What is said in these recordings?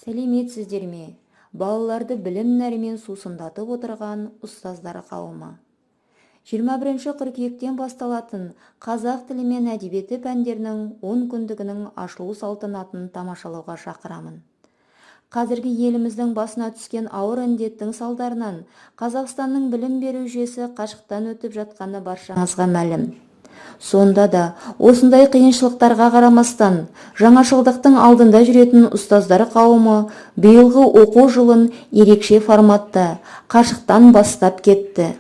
Сәлеметсіздер ме? Балаларды білім нәрімен сусындатып отырған ұстаздар қауымы. 21 қыркүйектен басталатын қазақ тілі мен әдебиеті пәндерінің 10 күндігінің ашылу салтанатын тамашалауға шақырамын. Қазіргі еліміздің басына түскен ауыр індеттің салдарынан Қазақстанның білім беру жүйесі қашықтан өтіп жатқаны баршаңызға мәлім. Сонда да осындай қиыншылықтарға қарамастан жаңашылдықтың алдында жүретін ұстаздар қауымы биылғы оқу жылын ерекше форматта қашықтан бастап кетті.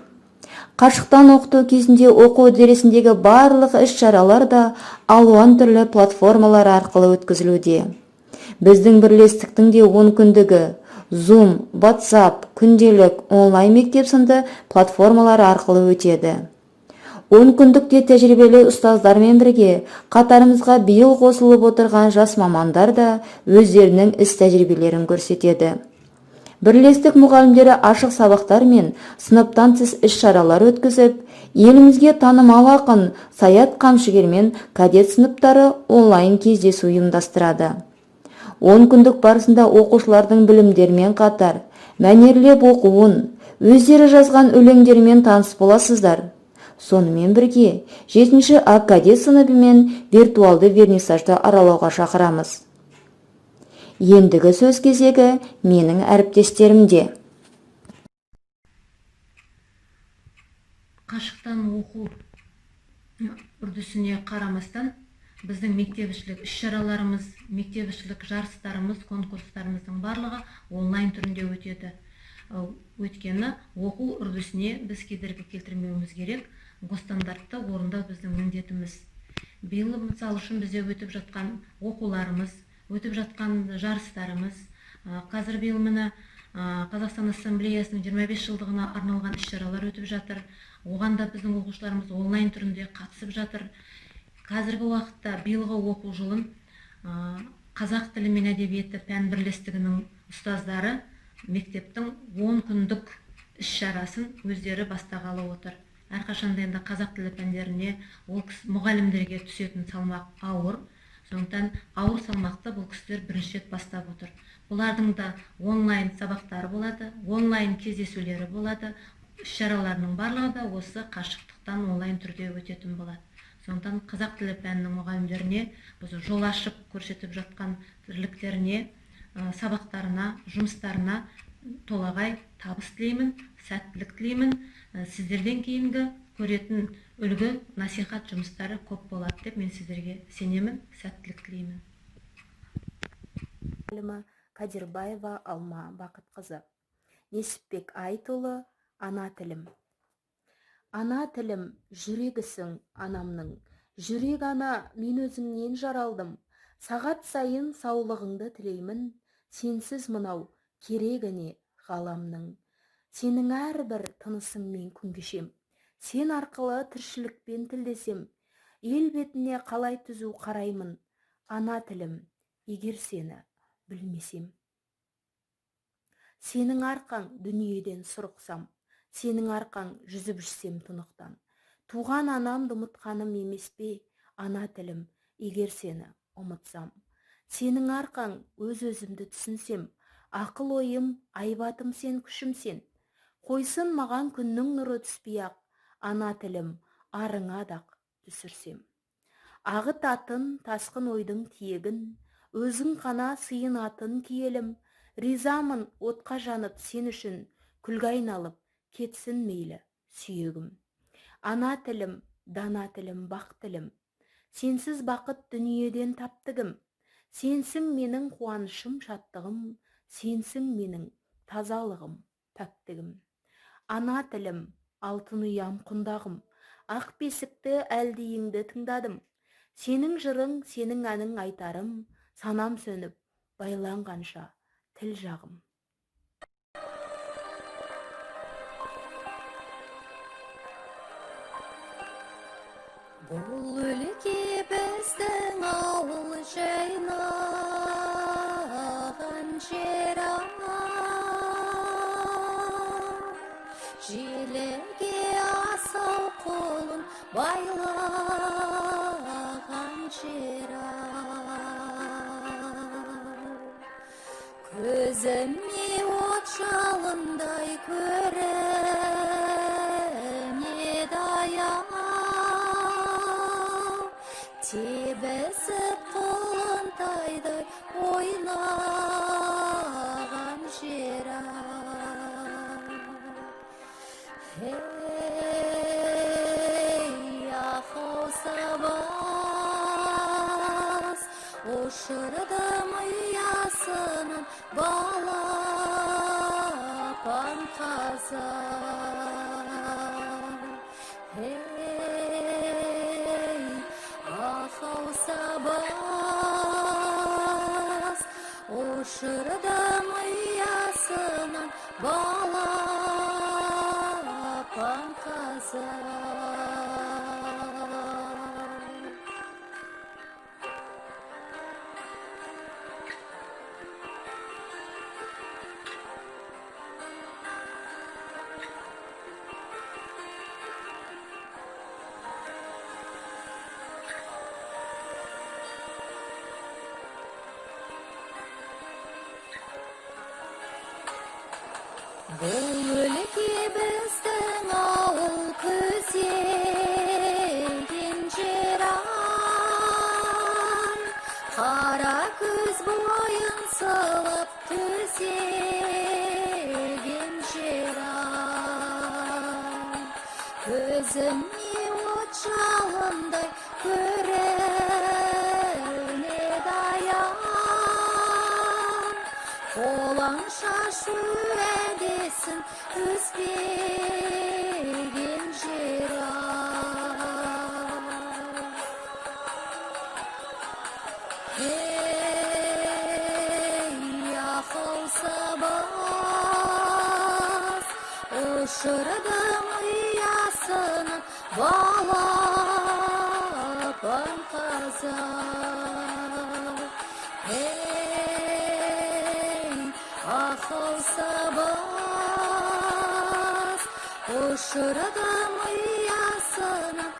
Қашықтан оқыту кезінде оқу үдерісіндегі барлық іс-шаралар да алуан түрлі платформалар арқылы өткізілуде. Біздің бірлестіктің де 10 күндігі Zoom, WhatsApp, күнделік, онлайн мектеп сынды платформалар арқылы өтеді. 10 күндікте тәжірибелі ұстаздармен бірге қатарымызға биыл қосылып отырған жас мамандар да өздерінің іс тәжірибелерін көрсетеді. Бірлестік мұғалімдері ашық сабақтар мен сыныптан тыс іс-шаралар өткізіп, елімізге танымал ақын Саят Қамшыгер мен кадет сыныптары онлайн кездесу ұйымдастырады. 10 күндік барысында оқушылардың білімдермен қатар мәнерлеп оқуын, өздері жазған өлеңдермен таныс боласыздар. Сонымен бірге 7-ші А кадет сыныбы мен виртуалды вернисажды аралауға шақырамыз. Ендігі сөз кезегі менің әріптестерімде. Қашықтан оқу үрдісіне қарамастан біздің мектепішілік іс-шараларымыз, мектепішілік жарыстарымыз, конкурстарымыздың барлығы онлайн түрінде өтеді. Өйткені оқу үрдісіне біз кедергі келтірмеуіміз керек, стандартты орындау біздің міндетіміз. Биыл мысал үшін бізде өтіп жатқан оқуларымыз, өтіп жатқан жарыстарымыз, қазір биыл міне Қазақстан Ассамблеясының 25 жылдығына арналған іс-шаралар өтіп жатыр. Оған да біздің оқушыларымыз онлайн түрінде қатысып жатыр. Қазіргі уақытта биылғы оқу жылын қазақ тілі мен әдебиеті пән бірлестігінің ұстаздары мектептің 10 күндік іс-шарасын өздері бастағалы отыр. Әрқашанда енді қазақ тілі пәндеріне ол мұғалімдерге түсетін салмақ ауыр. Сондықтан ауыр салмақты бұл кісілер бірінші рет бастап отыр. Бұлардың да онлайн сабақтары болады, онлайн кездесулері болады. Іс-шараларының барлығы да осы қашықтықтан онлайн түрде өтетін болады. Сондықтан қазақ тілі пәнінің мұғалімдеріне біз жол ашып көрсетіп жатқан тірліктеріне, сабақтарына, жұмыстарына толағай табыс тілеймін, сәттілік тілеймін. Сіздерден кейінгі көретін үлгі, насихат жұмыстары көп болады деп мен сіздерге сенемін, сәттілік тілеймін. Кадирбаева Алма Бақытқызы. Несіпбек Айтұлы, ана тілім. Ана тілім жүрегісің анамның, жүрек ана мен өзіңнен жаралдым, сағат сайын саулығыңды тілеймін, сенсіз мынау керегіне ғаламның. Сенің әрбір тынысыңмен күн кешем, сен арқылы тіршілікпен тілдесем, ел бетіне қалай түзу қараймын, ана тілім, егер сені білмесем. Сенің арқаң дүниеден сұрықсам, сенің арқаң жүзіп жүрсем тұнықтан. Туған анамды ұмытқаным емес пе, ана тілім, егер сені ұмытсам. Сенің арқаң өз-өзімді түсінсем, ақыл ойым, айбатым сен, күшім сен. Қойсын маған күннің нұры түспей-ақ, ана тілім, арыңа дақ түсірсем. Ағытатын тасқын ойдың тиегін, өзің қана сыйынатын киелім, ризамын отқа жанып сен үшін, күлге айналып кетсін мейлі сүйегім. Ана тілім, дана тілім, бақ тілім, сенсіз бақыт дүниеден таптығым, сенсің менің қуанышым, шаттығым, сенсің менің тазалығым, пәктігім. Ана тілім, алтын ұям құндағым, ақ бесікті әлдейіңді тыңдадым, сенің жырың, сенің әнің айтарым, санам сөніп байланғанша тіл жағым. Бұл өлке біздің ауыл жайлаған жер, желіге асау қолын байлаған жер. Көзімне от жалындай көрінеді аяу, тебізіп құлынтайдай ойнаған жер-ау. Ей, ақау сабас, ұшырдым ұясынан балапан қазақ. Ей, ақау сабас, ұшырдым ұясынан балапан қазақ. Бұл өлке біздің ауыл күзеген жер-ай, қара күз бойын сылып төсеген жер-ай. Көзіме от жалындай көрінеді аян, қолаң шашу әдесін үзбеген жер-ай. Ей, ақау сабас, ұшырдым ұясынан балапан қазақ. Ей, ақау сабас, ұшырдым ұясынан